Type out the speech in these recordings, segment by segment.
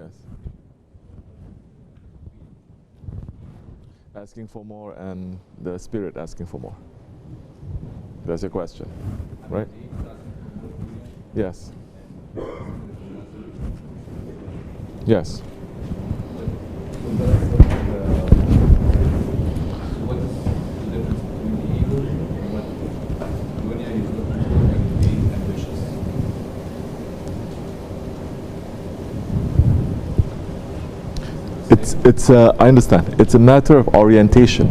Yes. Asking for more and the spirit asking for more. That's your question, right? Yes. Yes. I understand. It's a matter of orientation.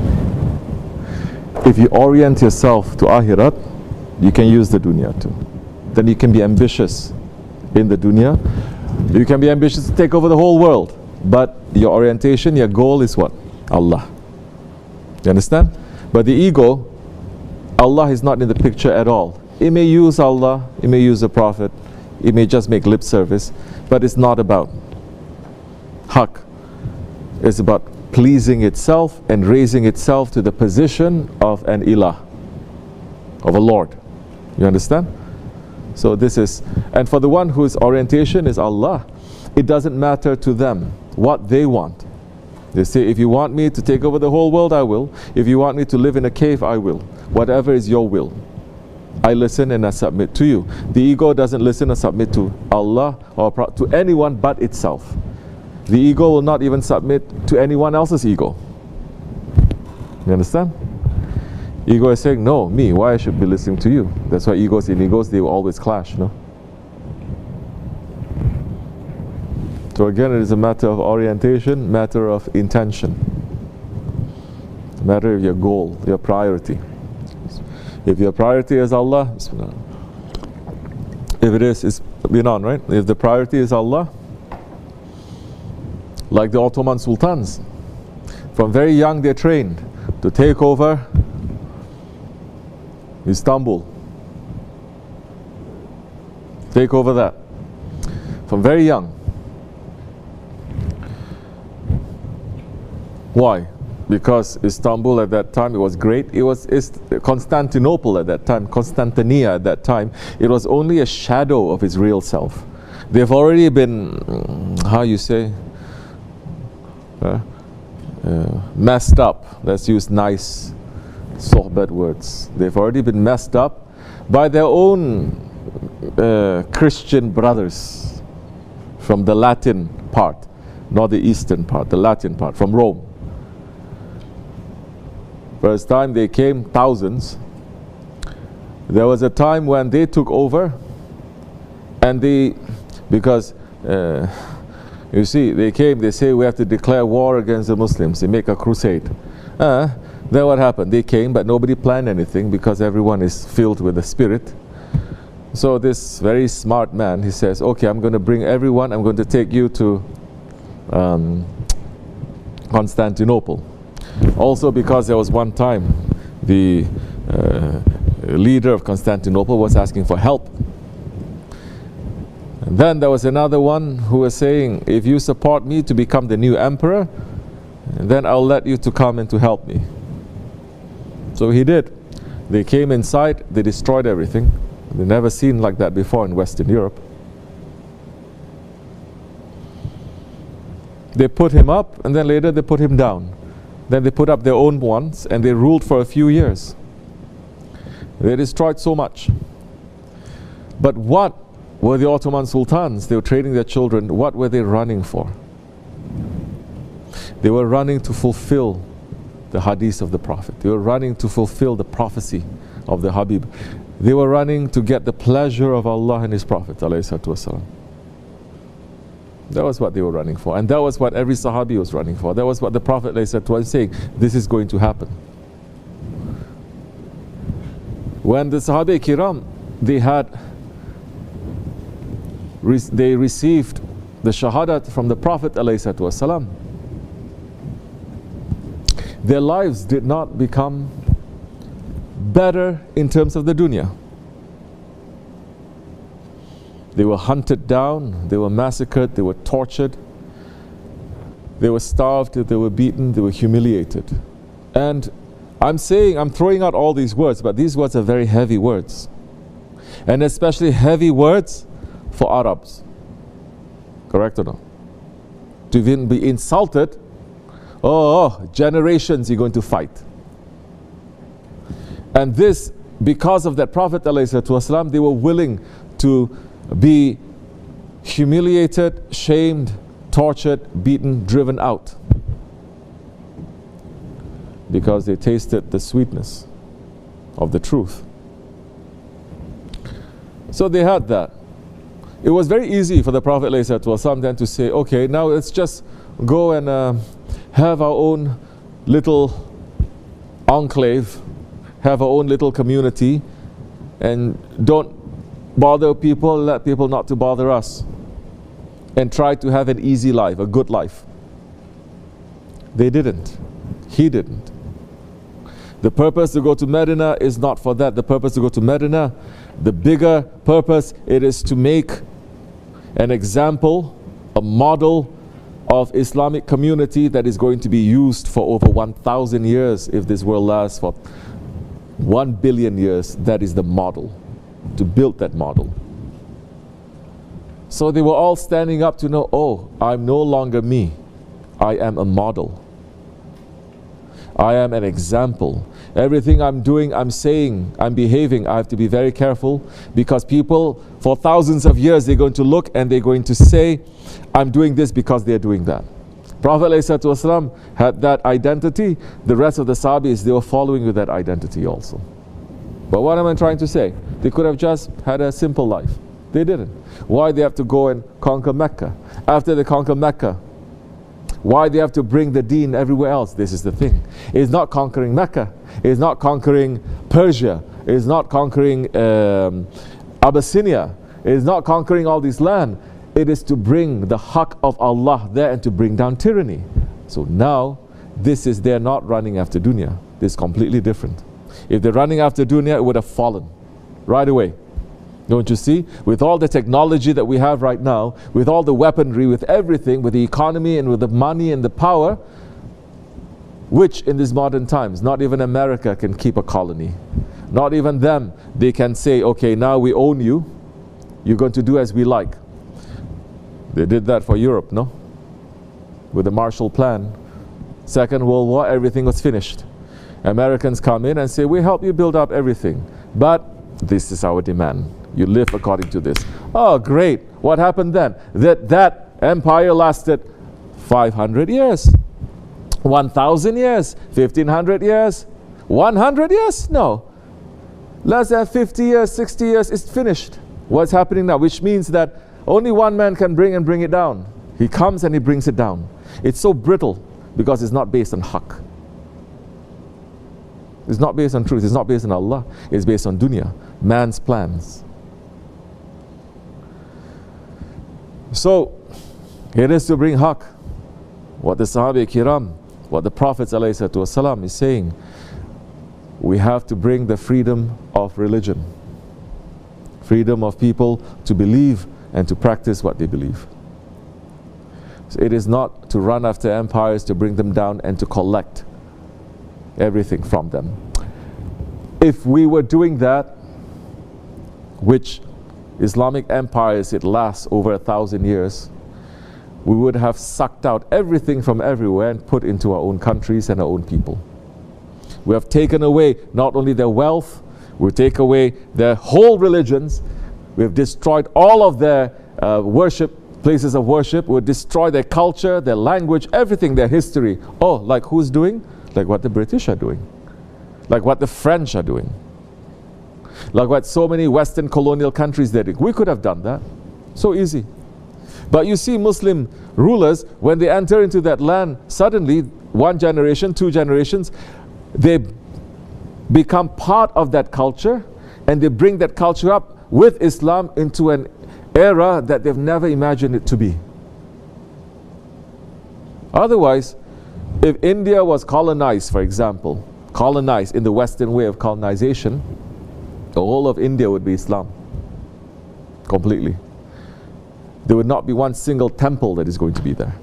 If you orient yourself to Akhirat, you can use the dunya too. Then you can be ambitious in the dunya. You can be ambitious to take over the whole world. But your orientation, your goal is what? Allah. You understand? But the ego, Allah is not in the picture at all. It may use Allah, it may use the Prophet, it may just make lip service, but it's not about haqq. It's about pleasing itself and raising itself to the position of an ilah, of a Lord. You understand? So this is, and for the one whose orientation is Allah, it doesn't matter to them what they want. They say, if you want me to take over the whole world, I will. If you want me to live in a cave, I will. Whatever is your will, I listen and I submit to you. The ego doesn't listen or submit to Allah or to anyone but itself. The ego will not even submit to anyone else's ego. You understand? Ego is saying, no, me, why I should be listening to you? That's why egos and egos, they will always clash, no? So again, it is a matter of orientation, matter of intention, matter of your goal, your priority. If your priority is Allah, if it is, it's been on, right? If the priority is Allah, like the Ottoman sultans, from very young they're trained to take over Istanbul, take over that, from very young. Why? Because Istanbul at that time, it was great. It was Constantinople at that time, Constantinia at that time, it was only a shadow of its real self. They've already been, how you say, messed up. Let's use nice Sohbet words. They've already been messed up by their own Christian brothers from the Latin part, not the eastern part, the Latin part, from Rome. First time they came, thousands. There was a time when they took over, and because you see, they came, they say we have to declare war against the Muslims. They make a crusade. Then what happened? They came, but nobody planned anything because everyone is filled with the Spirit. So this very smart man, he says, okay, I'm going to bring everyone, I'm going to take you to Constantinople. Also because there was one time the leader of Constantinople was asking for help. And then there was another one who was saying, if you support me to become the new emperor, then I'll let you to come and to help me. So he did. They came inside, they destroyed everything. They've never seen like that before in Western Europe. They put him up, and then later they put him down. Then they put up their own ones, and they ruled for a few years. They destroyed so much. But what were the Ottoman sultans? They were training their children. What were they running for? They were running to fulfill the hadith of the Prophet. They were running to fulfill the prophecy of the Habib. They were running to get the pleasure of Allah and His Prophet ﷺ. That was what they were running for. And that was what every Sahabi was running for. That was what the Prophet ﷺ was saying. This is going to happen. When the Sahabi Kiram, they received the Shahadat from the Prophet ﷺ, their lives did not become better in terms of the dunya. They were hunted down, they were massacred, they were tortured, they were starved, they were beaten, they were humiliated. And I'm throwing out all these words, but these words are very heavy words. And especially heavy words for Arabs. Correct or no? to even be insulted, oh, generations you're going to fight. And this, because of that Prophet ﷺ, they were willing to be humiliated, shamed, tortured, beaten, driven out, because they tasted the sweetness of the truth. So they had that. It was very easy for the Prophet ﷺ then to say, okay, now let's just go and have our own little enclave, have our own little community, and don't bother people, let people not to bother us, and try to have an easy life, a good life. They didn't. He didn't. The purpose to go to Medina is not for that. The purpose to go to Medina, the bigger purpose, it is to make an example, a model of Islamic community that is going to be used for over 1,000 years. If this world lasts for 1 billion years, that is the model, to build that model. So they were all standing up to know, oh, I'm no longer me. I am a model. I am an example. Everything I'm doing, I'm saying, I'm behaving, I have to be very careful, because people for thousands of years, they're going to look and they're going to say, I'm doing this because they're doing that. Prophet ﷺ had that identity. The rest of the Sahabis, they were following with that identity also. But what am I trying to say? They could have just had a simple life. They didn't. Why they have to go and conquer Mecca? After they conquer Mecca, why they have to bring the deen everywhere else? This is the thing. It's not conquering Mecca. It's not conquering Persia. It's not conquering Abyssinia. It's not conquering all this land. It is to bring the haqq of Allah there and to bring down tyranny. So now, this is, they're not running after dunya. This is completely different. If they're running after dunya, it would have fallen right away. Don't you see? With all the technology that we have right now, with all the weaponry, with everything, with the economy and with the money and the power, which in these modern times, not even America can keep a colony. Not even them. They can say, okay, now we own you. You're going to do as we like. They did that for Europe, no? With the Marshall Plan. Second World War, everything was finished. Americans come in and say, we help you build up everything, but this is our demand. You live according to this. Oh, great. What happened then? That empire lasted 500 years, 1,000 years, 1,500 years, 100 years? No. Less than 50 years, 60 years, it's finished. What's happening now? Which means that only one man can bring it down. He comes and he brings it down. It's so brittle because it's not based on haqq. It's not based on truth. It's not based on Allah. It's based on dunya, man's plans. So, it is to bring haqq. What the Sahaba Kiram, what the Prophet ﷺ is saying, we have to bring the freedom of religion. Freedom of people to believe and to practice what they believe. So it is not to run after empires, to bring them down and to collect everything from them. If we were doing that, which Islamic empires, it lasts over 1,000 years, we would have sucked out everything from everywhere and put into our own countries and our own people. We have taken away not only their wealth, we take away their whole religions, we have destroyed all of their places of worship, we destroy their culture, their language, everything, their history. Oh, like who's doing? Like what the British are doing, like what the French are doing, like what so many Western colonial countries are doing. We could have done that. So easy. But you see Muslim rulers, when they enter into that land, suddenly, 1 generation, 2 generations, they become part of that culture, and they bring that culture up with Islam into an era that they've never imagined it to be. Otherwise, if India was colonized, for example, colonized in the Western way of colonization, the whole of India would be Islam. Completely. There would not be one single temple that is going to be there.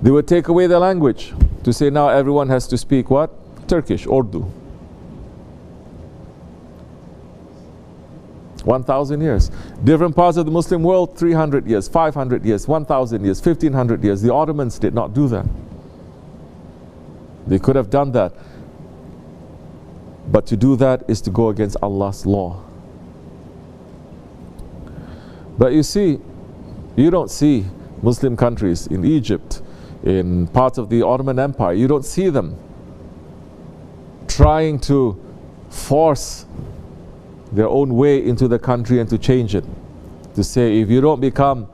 They would take away their language to say now everyone has to speak what? Turkish, Urdu. 1,000 years. Different parts of the Muslim world, 300 years, 500 years, 1,000 years, 1,500 years. The Ottomans did not do that. They could have done that. But to do that is to go against Allah's law. But you see, you don't see Muslim countries in Egypt, in parts of the Ottoman Empire, you don't see them trying to force their own way into the country and to change it. To say, if you don't become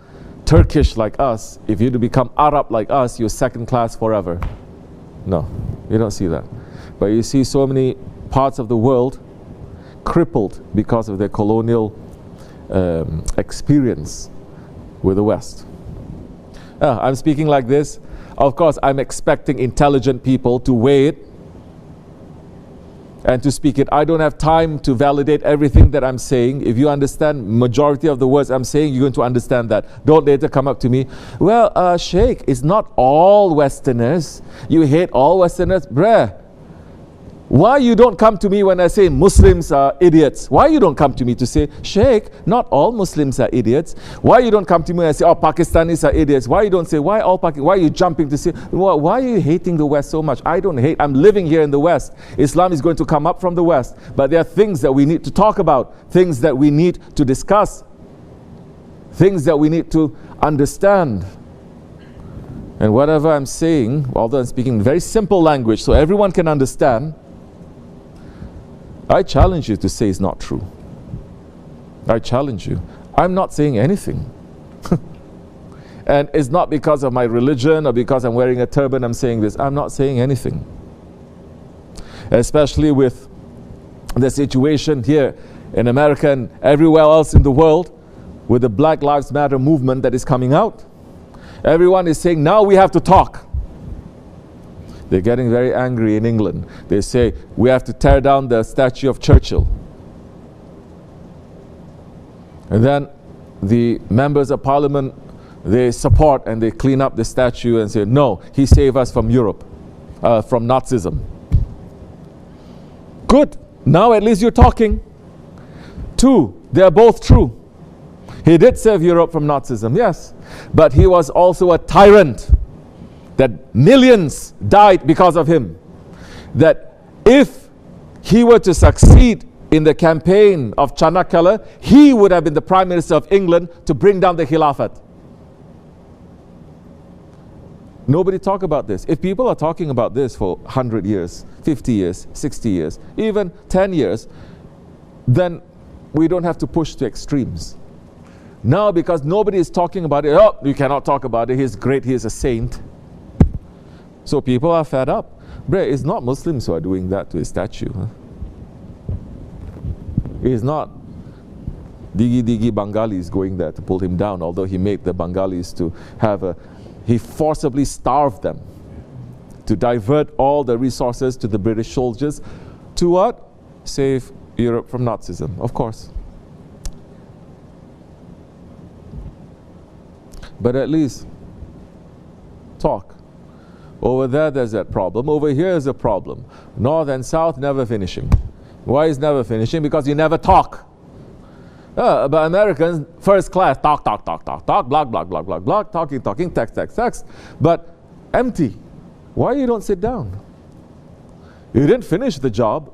Turkish like us, if you don't become Arab like us, you're second class forever. No, you don't see that. But you see so many parts of the world crippled because of their colonial experience with the West. I'm speaking like this. Of course, I'm expecting intelligent people to weigh it and to speak it. I don't have time to validate everything that I'm saying. If you understand majority of the words I'm saying, you're going to understand that. Don't later come up to me, well, Sheikh, it's not all Westerners. You hate all Westerners. Bruh, why you don't come to me when I say Muslims are idiots? Why you don't come to me to say, Sheikh, not all Muslims are idiots? Why you don't come to me and say, oh, Pakistanis are idiots? Why you don't say, why are you jumping to say, why are you hating the West so much? I don't hate, I'm living here in the West. Islam is going to come up from the West. But there are things that we need to talk about, things that we need to discuss, things that we need to understand. And whatever I'm saying, although I'm speaking very simple language so everyone can understand, I challenge you to say it's not true. I challenge you. I'm not saying anything. And it's not because of my religion or because I'm wearing a turban I'm saying this. I'm not saying anything. Especially with the situation here in America and everywhere else in the world with the Black Lives Matter movement that is coming out. Everyone is saying, now we have to talk. They're getting very angry in England. They say, we have to tear down the statue of Churchill. And then the members of parliament, they support and they clean up the statue and say, no, he saved us from Europe, from Nazism. Good. Now at least you're talking. Two, they're both true. He did save Europe from Nazism, yes. But he was also a tyrant. That millions died because of him. That if he were to succeed in the campaign of Chanakala, he would have been the Prime Minister of England to bring down the Khilafat. Nobody talk about this. If people are talking about this for 100 years, 50 years, 60 years, even 10 years, then we don't have to push to extremes. Now, because nobody is talking about it, oh, you cannot talk about it, he's great, he's a saint. So people are fed up. Bruh, it's not Muslims who are doing that to his statue. Huh? It's not Digi Bengalis going there to pull him down, although he made the Bengalis to have he forcibly starved them to divert all the resources to the British soldiers to what? Save Europe from Nazism, of course. But at least talk. Over there, there's that problem. Over here is a problem. North and South never finishing. Why is never finishing? Because you never talk. But Americans, first class, talk, blog, talking, text. But empty. Why you don't sit down? You didn't finish the job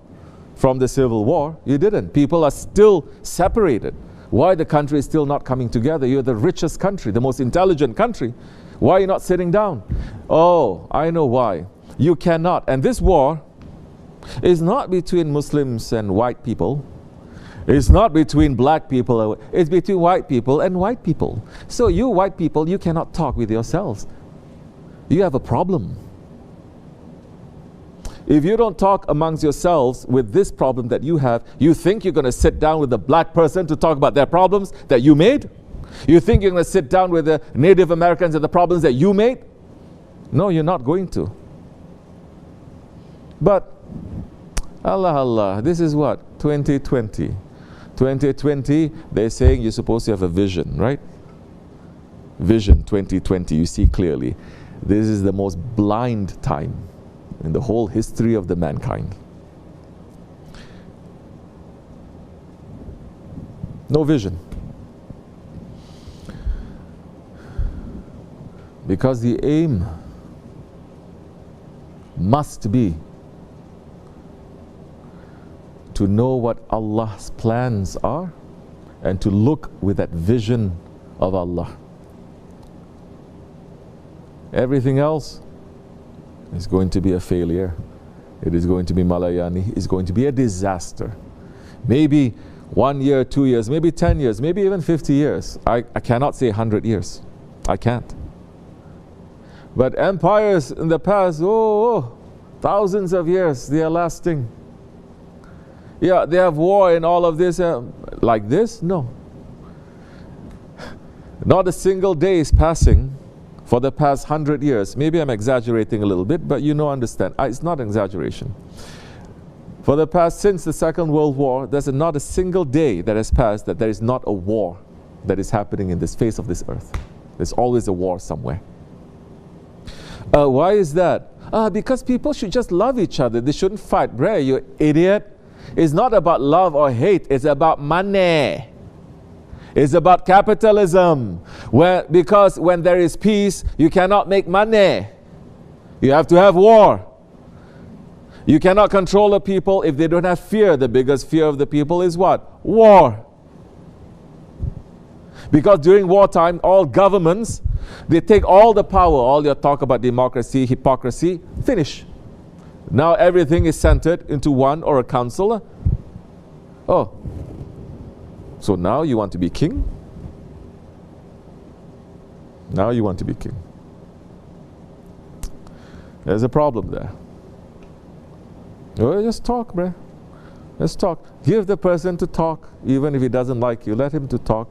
from the Civil War. You didn't. People are still separated. Why the country is still not coming together? You're the richest country, the most intelligent country. Why are you not sitting down? Oh, I know why. You cannot. And this war is not between Muslims and white people. It's not between black people. It's between white people and white people. So you white people, you cannot talk with yourselves. You have a problem. If you don't talk amongst yourselves with this problem that you have, you think you're going to sit down with a black person to talk about their problems that you made? You think you're going to sit down with the Native Americans and the problems that you made? No, you're not going to. But, Allah, this is what? 2020. 2020, they're saying you're supposed to have a vision, right? Vision 2020, you see clearly. This is the most blind time in the whole history of the mankind. No vision. Because the aim must be to know what Allah's plans are and to look with that vision of Allah. Everything else is going to be a failure. It is going to be malayani. It's going to be a disaster. Maybe 1 year, 2 years, maybe 10 years, maybe even 50 years. I cannot say 100 years. I can't. But empires in the past, thousands of years, they are lasting. Yeah, they have war and all of this. Like this? No. Not a single day is passing for the past 100 years. Maybe I'm exaggerating a little bit, but you know, understand. It's not an exaggeration. For the past, since the Second World War, there's not a single day that has passed that there is not a war that is happening in this face of this earth. There's always a war somewhere. Why is that? Because people should just love each other. They shouldn't fight. Bruh, you idiot. It's not about love or hate. It's about money. It's about capitalism. Because when there is peace, you cannot make money. You have to have war. You cannot control the people if they don't have fear. The biggest fear of the people is what? War. Because during wartime, all governments, they take all the power, all your talk about democracy, hypocrisy, finish. Now everything is centered into one or a council. Oh, so now you want to be king? Now you want to be king. There's a problem there. Oh, just talk, bruh. Just talk. Give the person to talk, even if he doesn't like you. Let him to talk.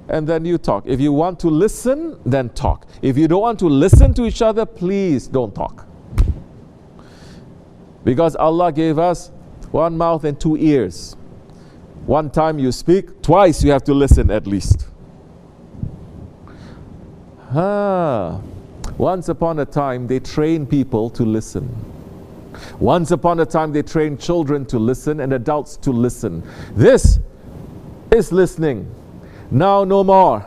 And then you talk. If you want to listen, then talk. If you don't want to listen to each other, please don't talk. Because Allah gave us one mouth and two ears. One time you speak, twice you have to listen at least. Once upon a time, they trained people to listen. Once upon a time, they trained children to listen and adults to listen. This is listening. Now no more.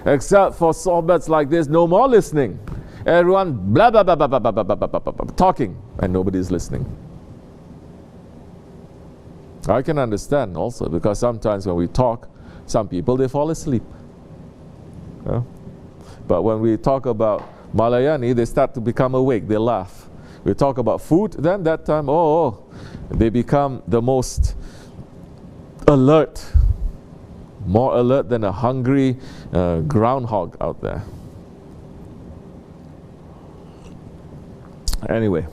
Except for sohbets like this, no more listening. Everyone blah blah blah blah blah blah blah blah blah blah talking and nobody is listening. I can understand also, because sometimes when we talk, some people they fall asleep. But when we talk about Malayani, they start to become awake, they laugh. We talk about food, then that time, they become the most alert. More alert than a hungry groundhog out there. Anyway.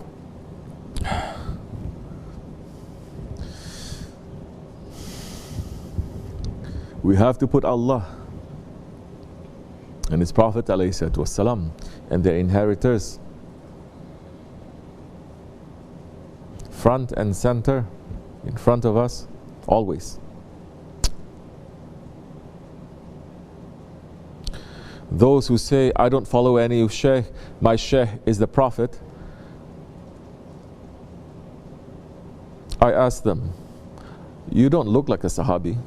We have to put Allah and His Prophet ﷺ and their inheritors front and center, in front of us, always. Those who say, I don't follow any Shaykh, my Shaykh is the Prophet, I ask them, you don't look like a Sahabi.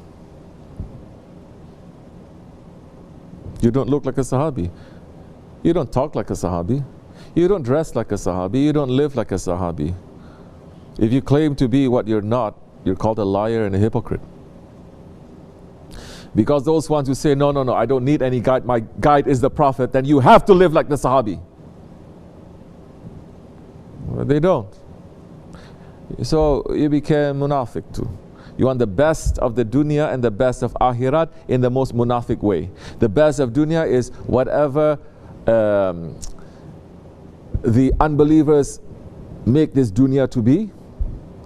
You don't look like a Sahabi. You don't talk like a Sahabi. You don't dress like a Sahabi. You don't live like a Sahabi. If you claim to be what you're not, you're called a liar and a hypocrite. Because those ones who say, no, I don't need any guide, my guide is the Prophet, then you have to live like the Sahabi. Well, they don't. So you became munafiq too. You want the best of the dunya and the best of akhirat in the most munafiq way. The best of dunya is whatever the unbelievers make this dunya to be,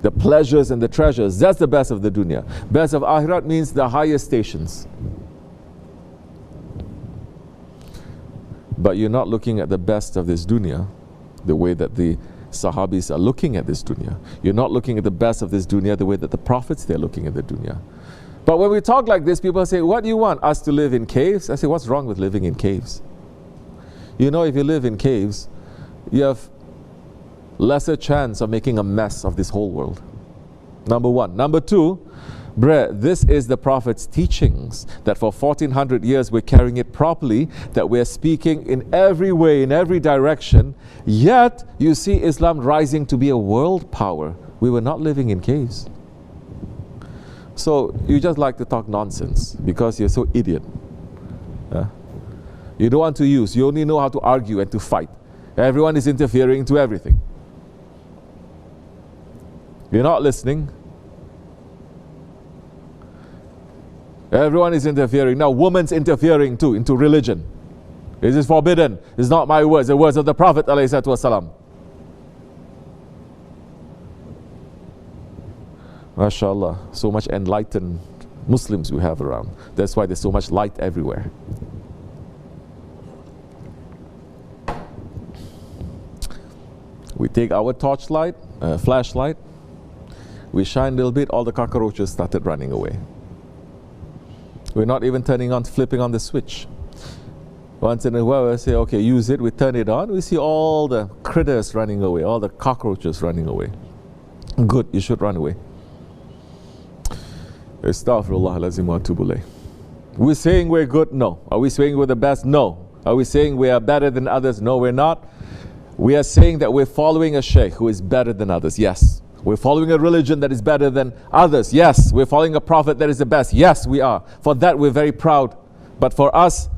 the pleasures and the treasures, that's the best of the dunya. Best of akhirat means the highest stations. But you're not looking at the best of this dunya the way that the Sahabis are looking at this dunya. You're not looking at the best of this dunya the way that the prophets, they're looking at the dunya. But when we talk like this, people say, what do you want? Us to live in caves? I say, what's wrong with living in caves? You know, if you live in caves, you have lesser chance of making a mess of this whole world. Number one. Number two, Bruh, this is the Prophet's teachings, that for 1400 years we're carrying it properly, that we're speaking in every way, in every direction. Yet, you see Islam rising to be a world power. We were not living in caves. So, you just like to talk nonsense because you're so idiot. You don't want to use, you only know how to argue and to fight. Everyone is interfering to everything. You're not listening. Everyone is interfering. Now, women's interfering too into religion. It is forbidden. It's not my words, the words of the Prophet ﷺ. MashaAllah, so much enlightened Muslims we have around. That's why there's so much light everywhere. We take our torchlight, flashlight, we shine a little bit, all the cockroaches started running away. We're not even flipping on the switch. Once in a while we say, okay, use it, we turn it on, we see all the critters running away, all the cockroaches running away. Good, you should run away. Astaghfirullah lazim wa atubu ilayh. We're saying we're good? No. Are we saying we're the best? No. Are we saying we are better than others? No, we're not. We are saying that we're following a sheikh who is better than others. Yes. We're following a religion that is better than others. Yes. We're following a prophet that is the best. Yes, we are. For that, we're very proud. But for us,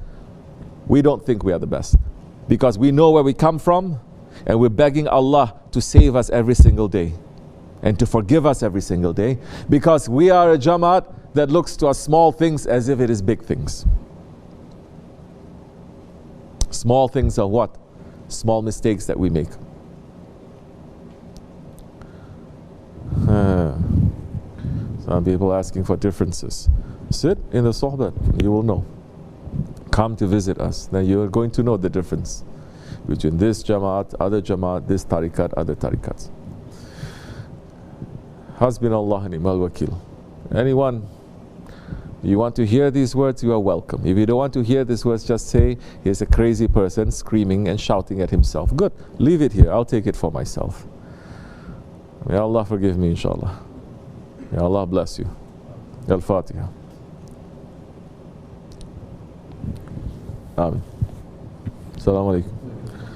we don't think we are the best. Because we know where we come from, and we're begging Allah to save us every single day and to forgive us every single day, because we are a Jamaat that looks to our small things as if it is big things. Small things are what? Small mistakes that we make. Some people asking for differences. Sit in the Sohbet, you will know. Come to visit us, then you are going to know the difference between this Jamaat, other Jamaat, this Tariqat, other Tariqats. Hasbunallah ni'mal wakil. Anyone, you want to hear these words, you are welcome. If you don't want to hear these words, just say, here's a crazy person screaming and shouting at himself. Good, leave it here, I'll take it for myself. May Allah forgive me, inshallah. May Allah bless you. Al-Fatiha. Amin. Assalamu alaikum.